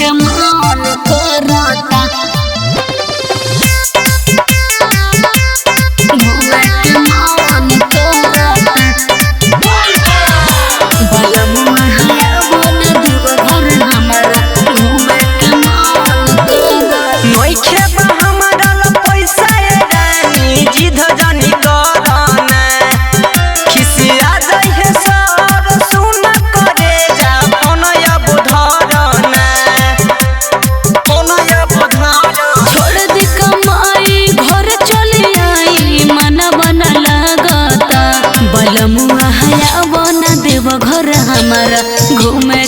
के मान करता घूमे के मान करता बलमुआ बन देव घर हमारा घूमे के मान करता नइखे बा हमरा ल पैसा ए रानी जिद जानी करना खिसिया जाइ है सर सुन करे जा कोनया बुधरना छोड़ दी कमाई घर चली आई मन बना लगता बलमुआ बन देव घर हमारा घूमे